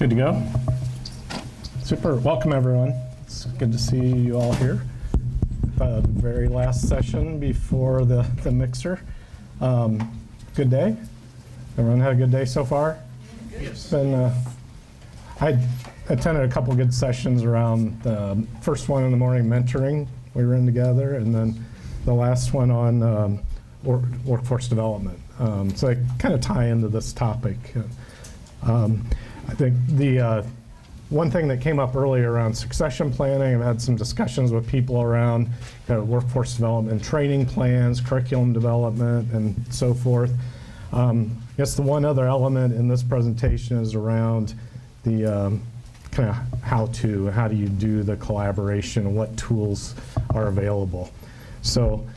Good to go? Super. Welcome, everyone. It's good to see you all here. The very last session before the mixer. Good day? Everyone had a good day so far? Yes. Been, I attended a couple good sessions around the first one in the morning, mentoring. We were in together, and then the last one on workforce development. So they kind of tie into this topic. I think the one thing that came up earlier around succession planning, I've had some discussions with people around kind of workforce development, training plans, curriculum development, and so forth. I guess the one other element in this presentation is around the kind of how do you do the collaboration and what tools are available. So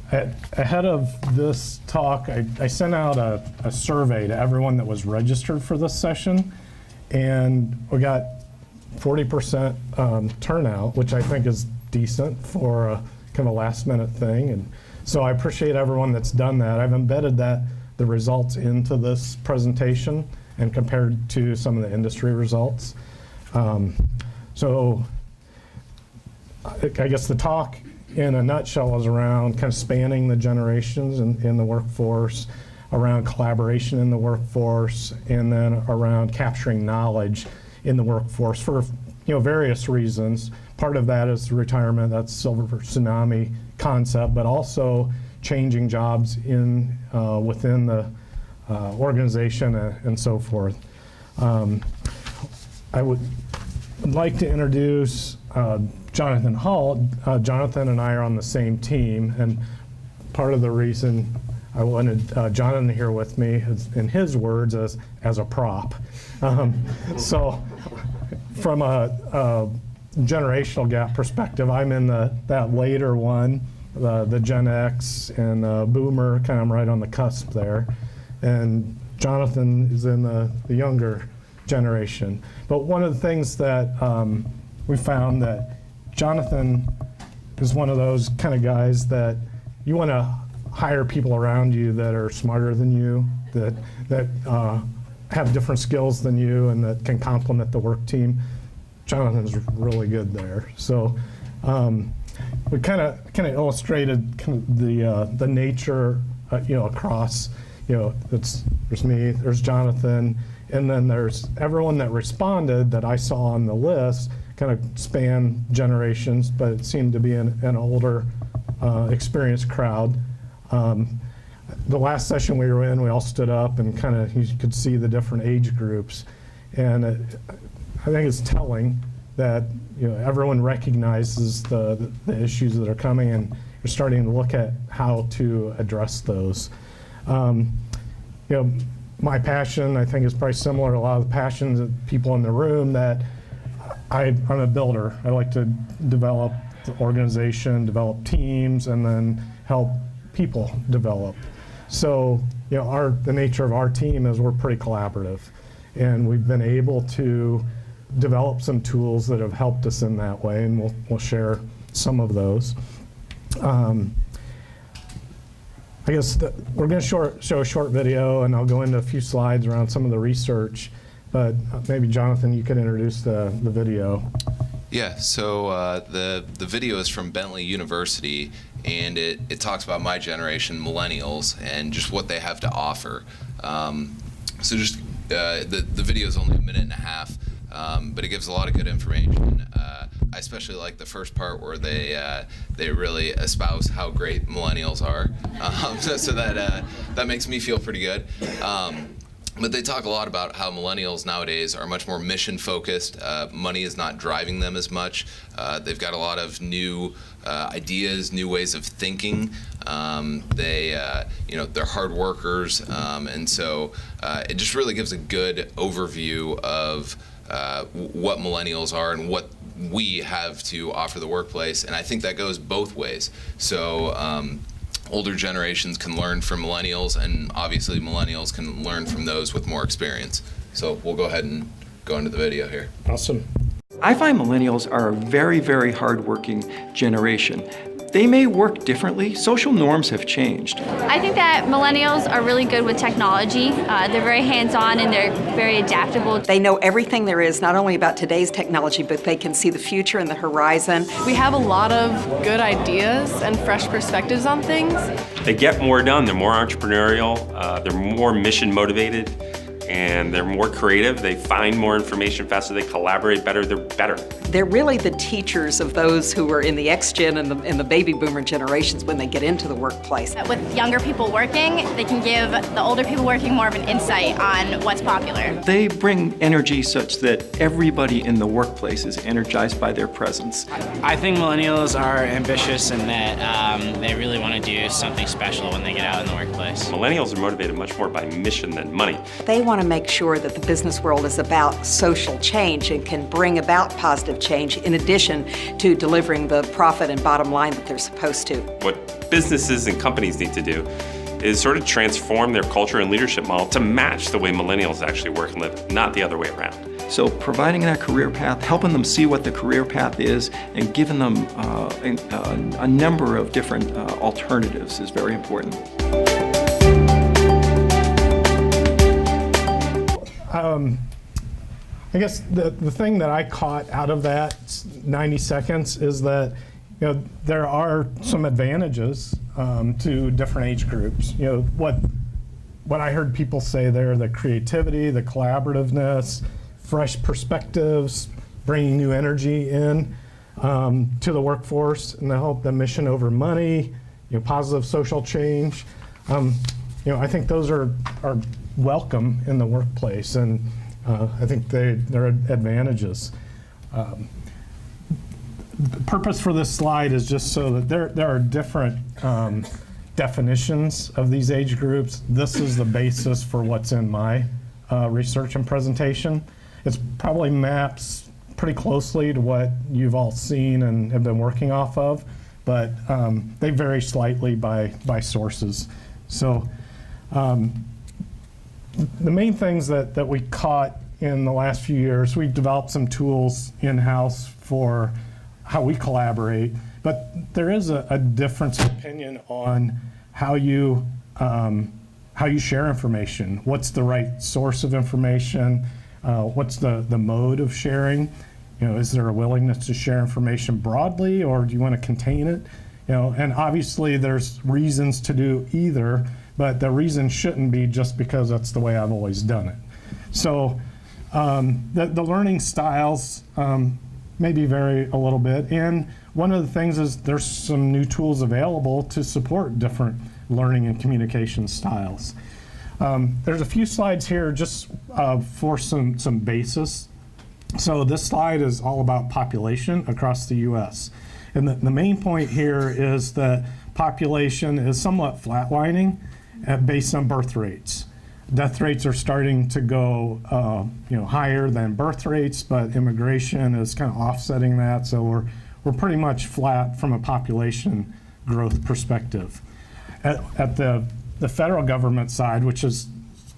ahead of this talk, I sent out a survey to everyone that was registered for this session, and we got 40% turnout, which I think is decent for a kind of a last minute thing. And so I appreciate everyone that's done that. I've embedded the results into this presentation and compared to some of the industry results. So I guess the talk in a nutshell is around kind of spanning the generations in the workforce, around collaboration in the workforce, and then around capturing knowledge in the workforce for various reasons. Part of that is retirement, that's silver tsunami concept, but also changing jobs within the organization and so forth. I would like to introduce Jonathan Hall. Jonathan and I are on the same team, and part of the reason I wanted Jonathan here with me is, in his words, as a prop. So from a generational gap perspective, I'm in that later one, the Gen X and Boomer, kind of right on the cusp there. And Jonathan is in the younger generation. But one of the things that we found that Jonathan is one of those kind of guys that you want to hire people around you that are smarter than you, that have different skills than you, and that can complement the work team. Jonathan's really good there. So we kind of illustrated kind of the nature, across. There's me, there's Jonathan, and then there's everyone that responded that I saw on the list. Kind of span generations, but it seemed to be an older, experienced crowd. The last session we were in, we all stood up and kind of, you could see the different age groups. And I think it's telling that everyone recognizes the issues that are coming, and you're starting to look at how to address those. My passion, I think, is probably similar to a lot of the passions of people in the room, that I'm a builder. I like to develop the organization, develop teams, and then help people develop. So, the nature of our team is we're pretty collaborative, and we've been able to develop some tools that have helped us in that way, and we'll share some of those. I guess we're going to show a short video, and I'll go into a few slides around some of the research. But maybe, Jonathan, you could introduce the video. Yeah, so the video is from Bentley University, and it talks about my generation, Millennials, and just what they have to offer. So just the video is only a minute and a half, but it gives a lot of good information. I especially like the first part where they really espouse how great Millennials are. So that makes me feel pretty good. But they talk a lot about how Millennials nowadays are much more mission-focused. Money is not driving them as much. They've got a lot of new ideas, new ways of thinking. They're hard workers, and so it just really gives a good overview of what Millennials are and what we have to offer the workplace. And I think that goes both ways. So older generations can learn from Millennials, and obviously Millennials can learn from those with more experience. So we'll go ahead and go into the video here. Awesome. I find Millennials are a very, very hardworking generation. They may work differently. Social norms have changed. I think that millennials are really good with technology. They're very hands-on and they're very adaptable. They know everything there is, not only about today's technology, but they can see the future and the horizon. We have a lot of good ideas and fresh perspectives on things. They get more done, they're more entrepreneurial, they're more mission motivated, and they're more creative. They find more information faster, they collaborate better, they're better. They're really the teachers of those who are in the X-Gen and the baby boomer generations when they get into the workplace. With younger people working, they can give the older people working more of an insight on what's popular. They bring energy such that everybody in the workplace is energized by their presence. I think millennials are ambitious in that they really want to do something special when they get out in the workplace. Millennials are motivated much more by mission than money. They want to make sure that the business world is about social change and can bring about positive change in addition to delivering the profit and bottom line that they're supposed to. What businesses and companies need to do is sort of transform their culture and leadership model to match the way millennials actually work and live, not the other way around. So providing that career path, helping them see what the career path is, and giving them a number of different alternatives is very important. I guess the thing that I caught out of that 90 seconds is that there are some advantages to different age groups. What I heard people say there, the creativity, the collaborativeness, fresh perspectives, bringing new energy in to the workforce, and the mission over money, positive social change. I think those are welcome in the workplace, and I think they're advantages. The purpose for this slide is just so that there are different definitions of these age groups. This is the basis for what's in my research and presentation. It probably maps pretty closely to what you've all seen and have been working off of, but they vary slightly by sources. So the main things that we caught in the last few years, we've developed some tools in-house for how we collaborate, but there is a difference of opinion on how you share information. What's the right source of information? What's the mode of sharing? Is there a willingness to share information broadly, or do you want to contain it? And obviously there's reasons to do either, but the reason shouldn't be just because that's the way I've always done it. So the learning styles maybe vary a little bit, and one of the things is there's some new tools available to support different learning and communication styles. There's a few slides here just for some basis. So this slide is all about population across the US. And the main point here is that population is somewhat flatlining based on birth rates. Death rates are starting to go higher than birth rates, but immigration is kind of offsetting that. So we're pretty much flat from a population growth perspective. At the federal government side, which is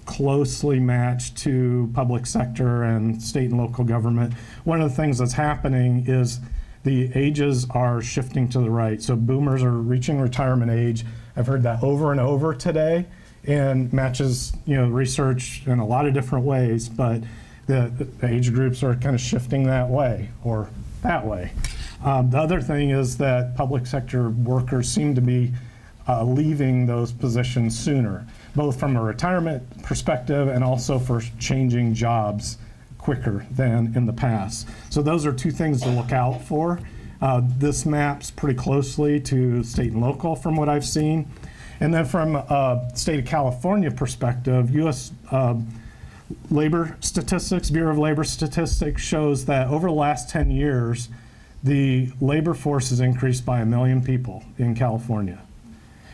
closely matched to public sector and state and local government, one of the things that's happening is the ages are shifting to the right. So boomers are reaching retirement age. I've heard that over and over today, and matches research in a lot of different ways, but the age groups are kind of shifting that way or that way. The other thing is that public sector workers seem to be leaving those positions sooner, both from a retirement perspective and also for changing jobs quicker than in the past. So those are two things to look out for. This maps pretty closely to state and local from what I've seen. And then from a state of California perspective, U.S. Labor Statistics, Bureau of Labor Statistics shows that over the last 10 years, the labor force has increased by 1 million people in California.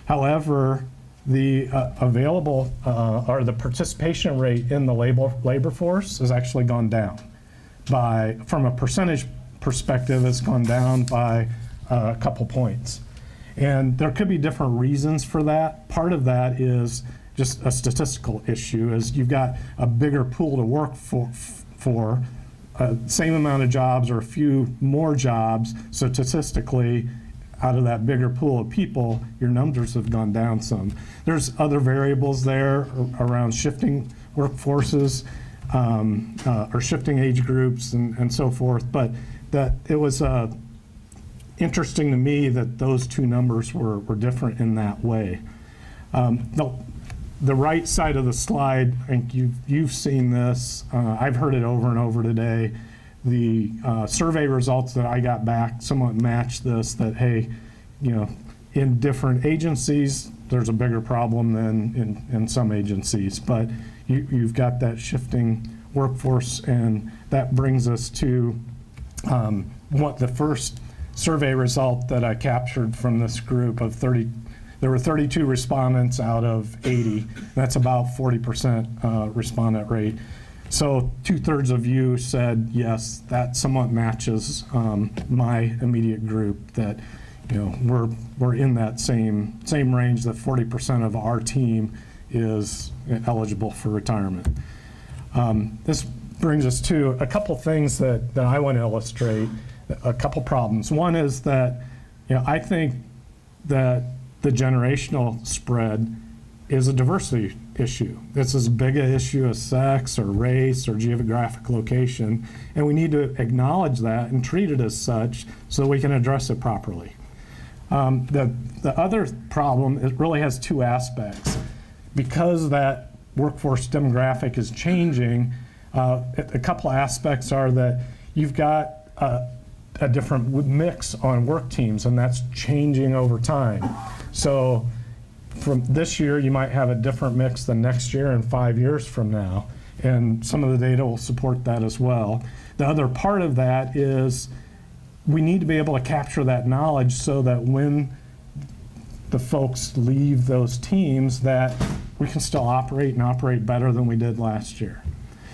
However, the available or the participation rate in the labor force has actually gone down. From a percentage perspective, it's gone down by a couple points. And there could be different reasons for that. Part of that is just a statistical issue, is you've got a bigger pool to work for same amount of jobs or a few more jobs, so statistically out of that bigger pool of people, your numbers have gone down some. There's other variables there around shifting workforces or shifting age groups and so forth, but that it was interesting to me that those two numbers were different in that way. The right side of the slide, I think you've seen this. I've heard it over and over today. The survey results that I got back somewhat match this, that, hey, in different agencies, there's a bigger problem than in some agencies. But you've got that shifting workforce, and that brings us to what the first survey result that I captured from this group of 30. There were 32 respondents out of 80. That's about 40% respondent rate. So 2/3 of you said, yes, that somewhat matches my immediate group, that we're in that same range, that 40% of our team is eligible for retirement. This brings us to a couple things that I want to illustrate, a couple problems. One is that I think that the generational spread is a diversity issue. It's as big an issue as sex or race or geographic location, and we need to acknowledge that and treat it as such so that we can address it properly. The other problem, it really has two aspects. Because that workforce demographic is changing, a couple of aspects are that you've got a different mix on work teams, and that's changing over time. So from this year, you might have a different mix than next year and 5 years from now, and some of the data will support that as well. The other part of that is we need to be able to capture that knowledge so that when the folks leave those teams, that we can still operate and operate better than we did last year.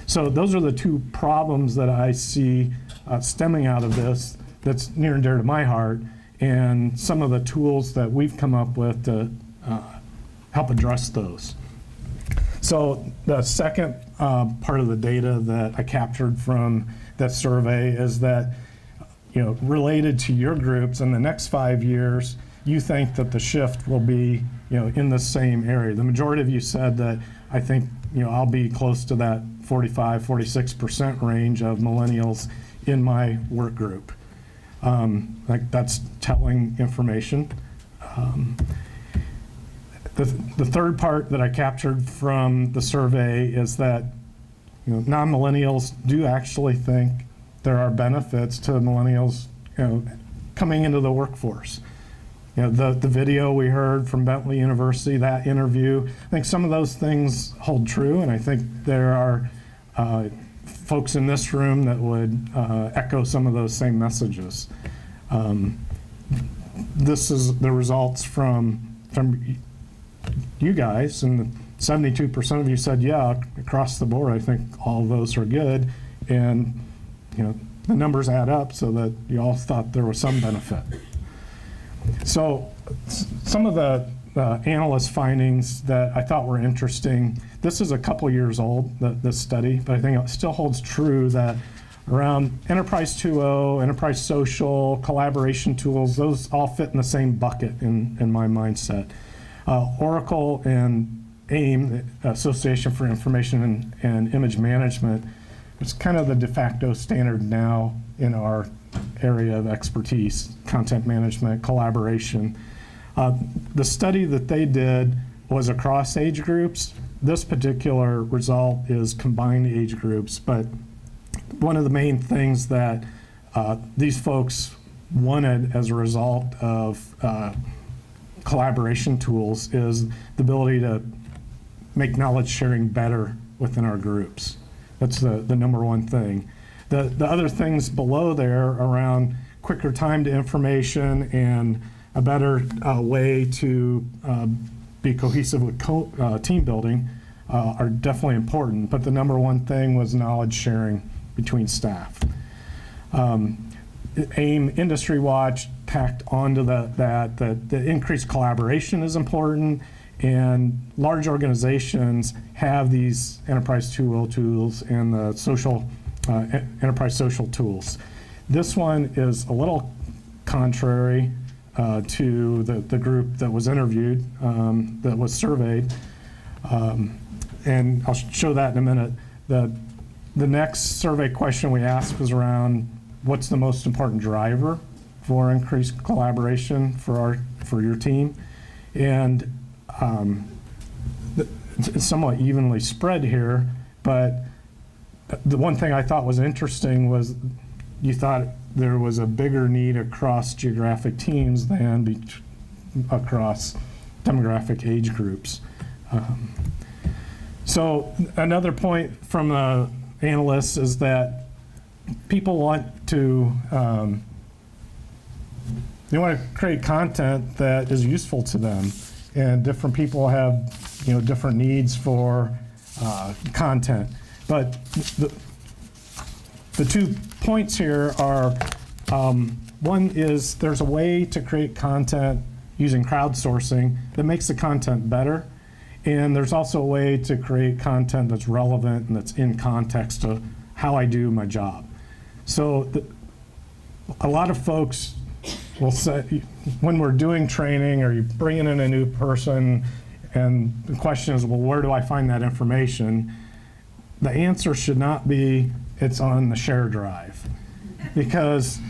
So those are the two problems that I see stemming out of this that's near and dear to my heart, and some of the tools that we've come up with to help address those. So the second part of the data that I captured from that survey is that, related to your groups in the next 5 years, you think that the shift will be, in the same area. The majority of you said that I think, I'll be close to that 45, 46% range of millennials in my work group. That's telling information. The third part that I captured from the survey is that non-millennials do actually think there are benefits to millennials coming into the workforce. The video we heard from Bentley University, that interview, I think some of those things hold true, and I think there are folks in this room that would echo some of those same messages. This is the results from you guys, and 72% of you said, yeah, across the board, I think all of those are good, and the numbers add up so that you all thought there was some benefit. So some of the analyst findings that I thought were interesting, this is a couple years old, this study, but I think it still holds true that around Enterprise 2.0, Enterprise Social, collaboration tools, those all fit in the same bucket in my mindset. Oracle and AIM, Association for Information and Image Management, it's kind of the de facto standard now in our area of expertise, content management, collaboration. The study that they did was across age groups. This particular result is combined age groups, but one of the main things that these folks wanted as a result of collaboration tools is the ability to make knowledge sharing better within our groups. That's the number one thing. The other things below there around quicker time to information and a better way to be cohesive with team building are definitely important, but the number one thing was knowledge sharing between staff. AIM Industry Watch tacked onto that the increased collaboration is important, and large organizations have these Enterprise 2.0 tools and the social Enterprise Social tools. This one is a little contrary. to the group that was interviewed, that was surveyed. And I'll show that in a minute. The next survey question we asked was around what's the most important driver for increased collaboration for your team. And it's somewhat evenly spread here, but the one thing I thought was interesting was you thought there was a bigger need across geographic teams than across demographic age groups. So another point from the analysts is that people want to they want to create content that is useful to them, and different people have different needs for content. But the 2 points here are one is there's a way to create content using crowdsourcing that makes the content better. And there's also a way to create content that's relevant and that's in context of how I do my job. So a lot of folks will say, when we're doing training or you bring in a new person and the question is, well, where do I find that information? The answer should not be, it's on the share drive, because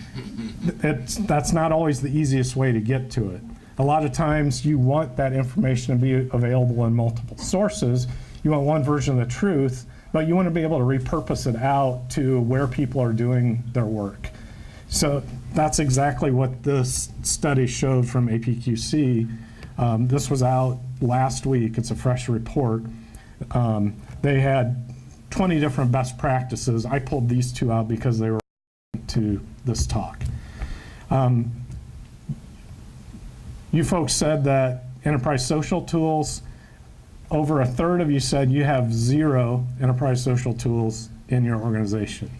that's not always the easiest way to get to it. A lot of times you want that information to be available in multiple sources. You want one version of the truth, but you want to be able to repurpose it out to where people are doing their work. So that's exactly what this study showed from APQC. This was out last week. It's a fresh report. They had 20 different best practices. I pulled these 2 out because they were to this talk. You folks said that enterprise social tools, over a third of you said you have 0 enterprise social tools in your organization.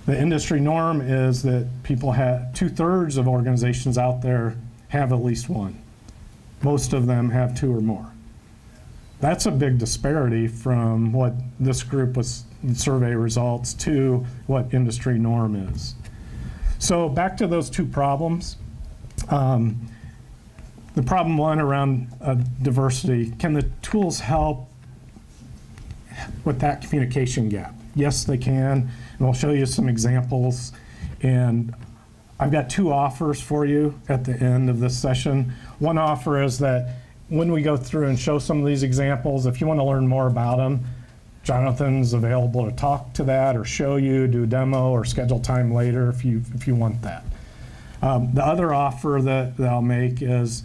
The industry norm is that people have, 2/3 of organizations out there have at least one. Most of them have 2 or more. That's a big disparity from what this group was, survey results, to what industry norm is. So back to those 2 problems. The problem 1 around diversity, can the tools help with that communication gap? Yes, they can, and I'll show you some examples. And I've got 2 offers for you at the end of this session. One offer is that when we go through and show some of these examples, if you want to learn more about them, Jonathan's available to talk to that or show you, do a demo, or schedule time later if you want that. The other offer that I'll make is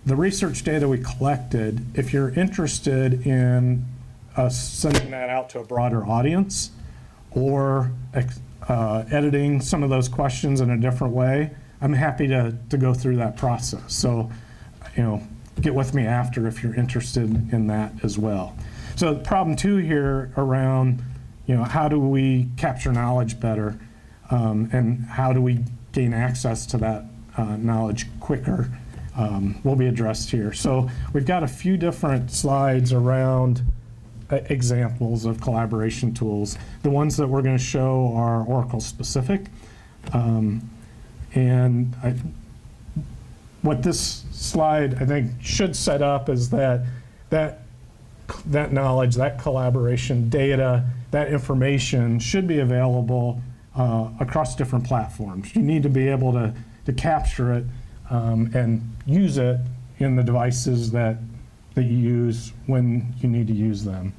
the research data we collected. If you're interested in sending that out to a broader audience or editing some of those questions in a different way, I'm happy to go through that process. So, get with me after if you're interested in that as well. So problem 2 here around, how do we capture knowledge better, and how do we gain access to that knowledge quicker, will be addressed here. So we've got a few different slides around examples of collaboration tools. The ones that we're going to show are Oracle specific. What this slide, I think, should set up is that knowledge, that collaboration data, that information should be available across different platforms. You need to be able to capture it and use it in the devices that you use when you need to use them.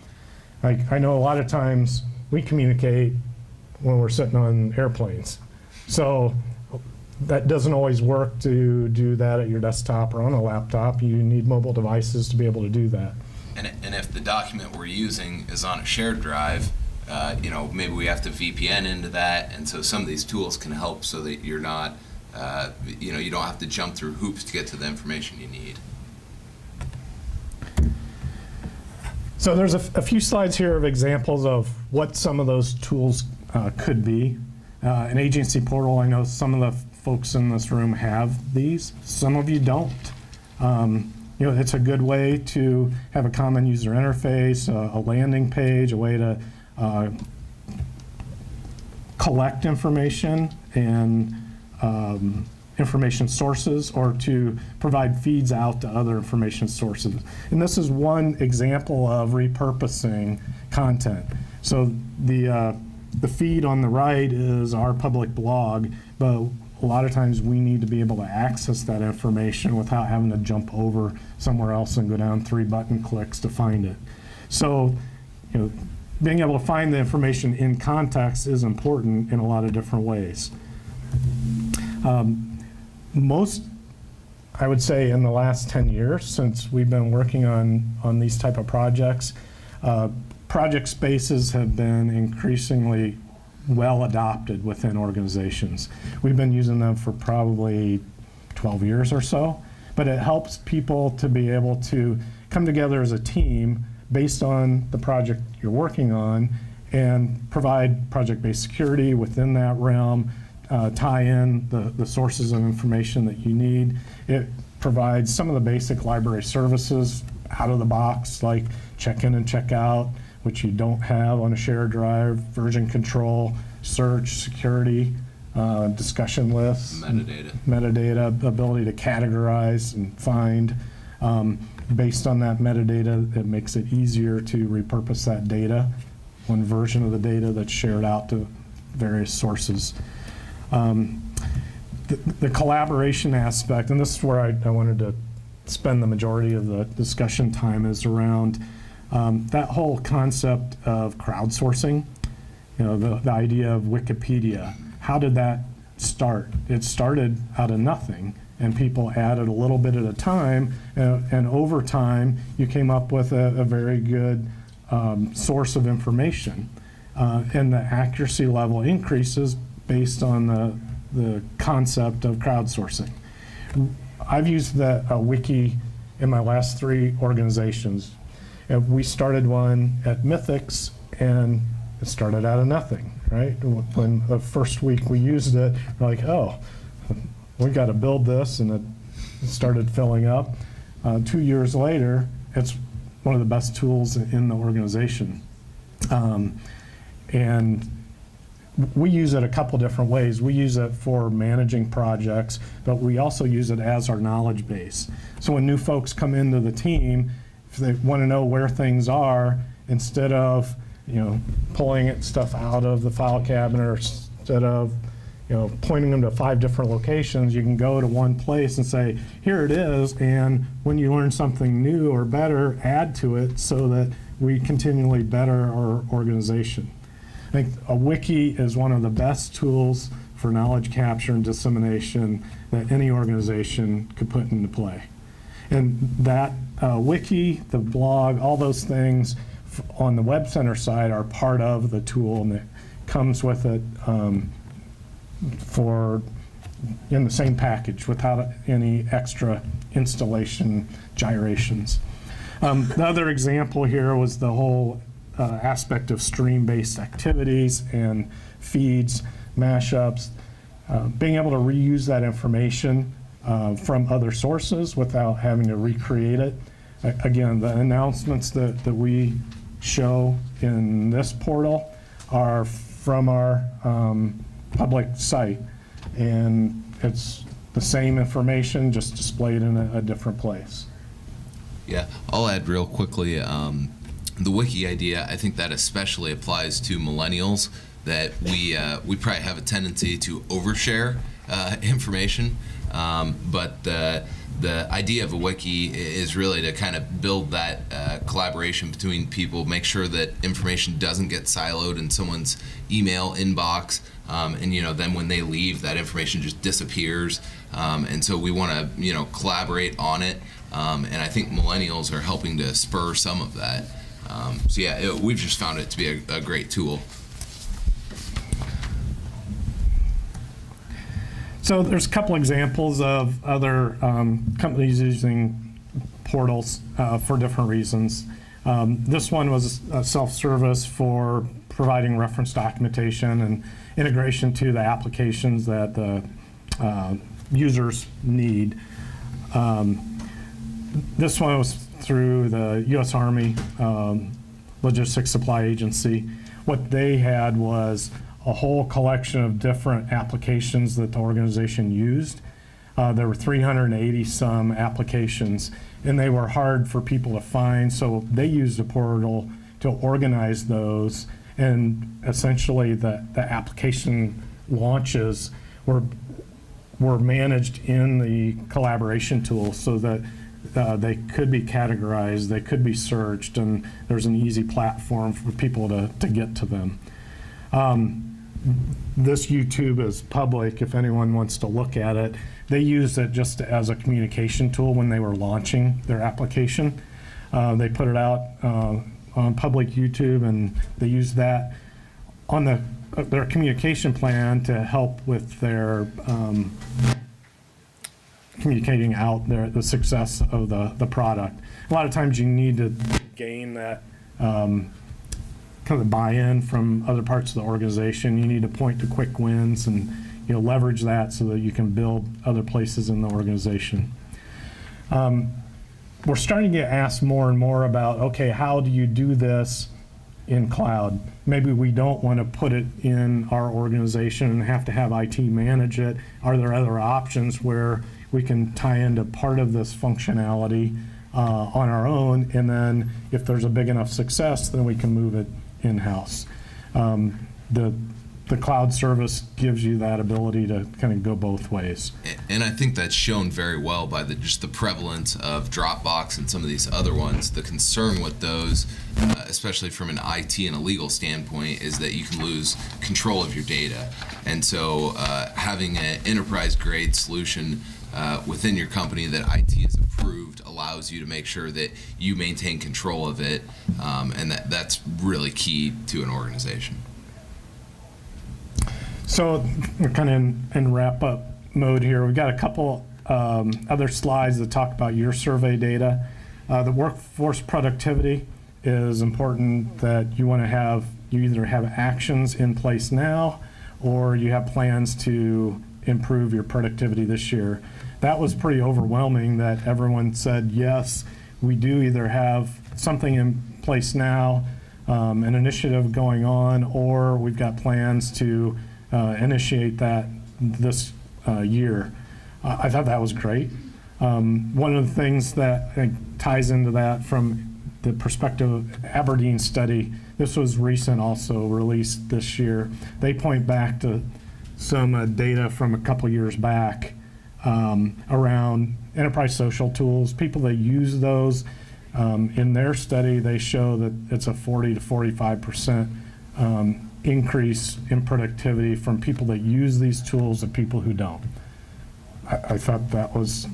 I know a lot of times we communicate when we're sitting on airplanes. So that doesn't always work to do that at your desktop or on a laptop. You need mobile devices to be able to do that. And if the document we're using is on a shared drive, maybe we have to VPN into that, and so some of these tools can help so that you're not, you don't have to jump through hoops to get to the information you need. So there's a few slides here of examples of what some of those tools could be. An agency portal, I know some of the folks in this room have these. Some of you don't. It's a good way to have a common user interface, a landing page, a way to collect information and information sources or to provide feeds out to other information sources. And this is one example of repurposing content. So the feed on the right is our public blog, but a lot of times we need to be able to access that information without having to jump over somewhere else and go down 3 button clicks to find it. So, being able to find the information in context is important in a lot of different ways. I would say in the last 10 years since we've been working on these type of projects, project spaces have been increasingly well adopted within organizations. We've been using them for probably 12 years or so, but it helps people to be able to come together as a team based on the project you're working on and provide project-based security within that realm, tie in the sources of information that you need. It provides some of the basic library services out of the box, like check-in and check-out, which you don't have on a shared drive, version control, search, security, discussion lists, metadata, ability to categorize and find. Based on that metadata, it makes it easier to repurpose that data, one version of the data that's shared out to various sources. The collaboration aspect, and this is where I wanted to spend the majority of the discussion time, is around that whole concept of crowdsourcing, the idea of Wikipedia. How did that start? It started out of nothing, and people added a little bit at a time, and over time you came up with a very good source of information, and the accuracy level increases based on the concept of crowdsourcing. I've used a Wiki in my last 3 organizations. We started one at Mythics, and it started out of nothing, right? When the first week we used it, we're like, oh, we got to build this, and it started filling up. 2 years later, it's one of the best tools in the organization. And we use it a couple different ways. We use it for managing projects, but we also use it as our knowledge base. So when new folks come into the team, if they want to know where things are, instead of pulling stuff out of the file cabinet, or instead of pointing them to 5 different locations, you can go to one place and say, here it is, and when you learn something new or better, add to it so that we continually better our organization. I think a wiki is one of the best tools for knowledge capture and dissemination that any organization could put into play. And that wiki, the blog, all those things on the Web Center side are part of the tool, and it comes with it in the same package without any extra installation gyrations. The other example here was the whole aspect of stream-based activities and feeds, mashups, being able to reuse that information from other sources without having to recreate it. Again, the announcements that we show in this portal are from our public site, and it's the same information just displayed in a different place. Yeah, I'll add real quickly, the wiki idea, I think that especially applies to millennials, that we probably have a tendency to overshare information, but the idea of a wiki is really to kind of build that collaboration between people, make sure that information doesn't get siloed in someone's email inbox, and then when they leave, that information just disappears, and so we want to collaborate on it, and I think millennials are helping to spur some of that. So yeah, we've just found it to be a great tool. So there's a couple examples of other companies using portals for different reasons. This one was SelfService for providing reference documentation and integration to the applications that the users need. This one was through the U.S. Army Logistics Supply Agency. What they had was a whole collection of different applications that the organization used, There were 380 some applications, and they were hard for people to find, so they used a portal to organize those, and essentially the application launches were managed in the collaboration tool so that they could be categorized, they could be searched, and there's an easy platform for people to get to them. This YouTube is public if anyone wants to look at it. They used it just as a communication tool when they were launching their application. They put it out on public YouTube, and they used that on their communication plan to help with their communicating out the success of the product. A lot of times you need to gain that kind of buy-in from other parts of the organization. You need to point to quick wins and leverage that so that you can build other places in the organization. We're starting to get asked more and more about, okay, how do you do this in cloud? Maybe we don't want to put it in our organization and have to have IT manage it. Are there other options where we can tie into part of this functionality on our own, and then if there's a big enough success, then we can move it in-house? The cloud service gives you that ability to kind of go both ways. And I think that's shown very well by just the prevalence of Dropbox and some of these other ones. The concern with those, especially from an IT and a legal standpoint, is that you can lose control of your data. And so having an enterprise-grade solution within your company that IT has approved allows you to make sure that you maintain control of it, and that's really key to an organization. So we're kind of in wrap-up mode here. We've got a couple other slides that talk about your survey data. The workforce productivity is important, that you either have actions in place now or you have plans to improve your productivity this year. That was pretty overwhelming that everyone said, yes, we do either have something in place now, an initiative going on, or we've got plans to initiate that this year. I thought that was great. One of the things that I think ties into that from the perspective of Aberdeen study, this was recent, also released this year. They point back to some data from a couple years back around enterprise social tools. People that use those, in their study, they show that it's a 40 to 45% increase in productivity from people that use these tools to people who don't. I thought that was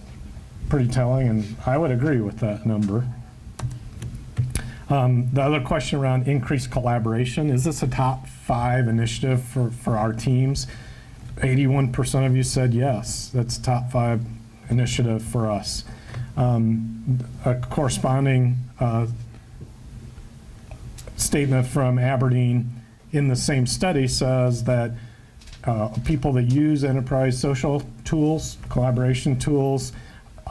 pretty telling, and I would agree with that number. The other question around increased collaboration, is this a top 5 initiative for our teams? 81% of you said yes, that's a top 5 initiative for us. A corresponding statement from Aberdeen in the same study says that people that use enterprise social tools, collaboration tools,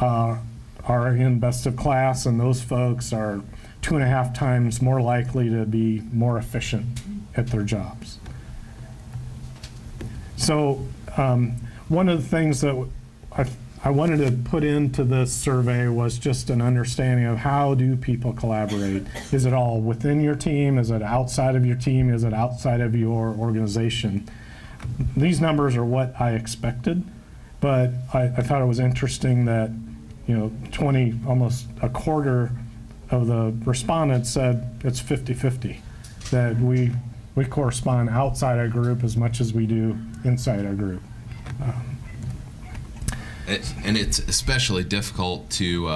are in best of class, and those folks are 2.5 times more likely to be more efficient at their jobs. So one of the things that I wanted to put into this survey was just an understanding of how do people collaborate. Is it all within your team? Is it outside of your team? Is it outside of your organization? These numbers are what I expected, but I thought it was interesting that 20, almost a quarter of the respondents said it's 50-50, that we correspond outside our group as much as we do inside our group. And it's especially difficult to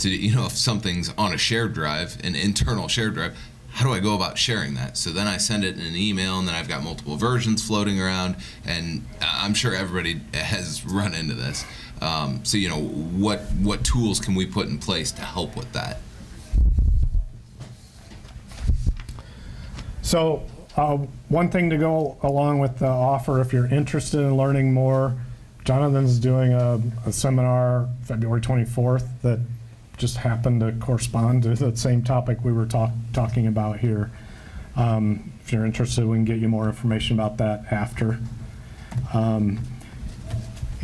if something's on a shared drive, an internal shared drive, how do I go about sharing that? So then I send it in an email, and then I've got multiple versions floating around, and I'm sure everybody has run into this. So what tools can we put in place to help with that? So one thing to go along with the offer, if you're interested in learning more, Jonathan's doing a seminar February 24th that just happened to correspond to the same topic we were talking about here. If you're interested, we can get you more information about that after.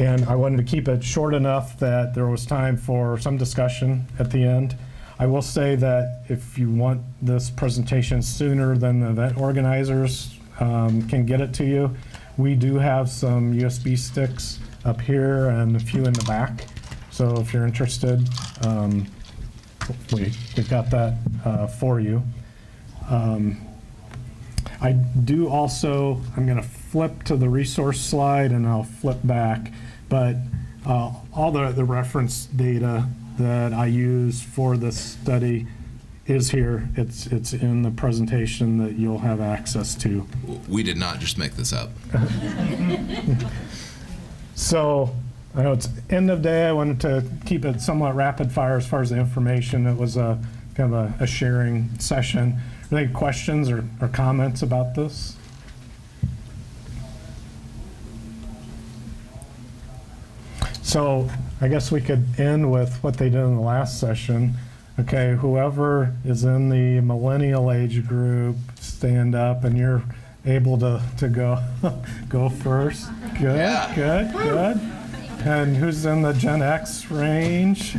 And I wanted to keep it short enough that there was time for some discussion at the end. I will say that if you want this presentation sooner than the event organizers can get it to you, we do have some USB sticks up here and a few in the back. So if you're interested, we've got that for you. I do also, I'm going to flip to the resource slide and I'll flip back, but all the reference data that I use for this study is here. It's in the presentation that you'll have access to. We did not just make this up. So I know it's end of day. I wanted to keep it somewhat rapid fire as far as the information. It was a kind of a sharing session. Are there any questions or comments about this? So I guess we could end with what they did in the last session. Okay, whoever is in the millennial age group, stand up, and you're able to go first. Good, Yeah. good. And who's in the Gen X range?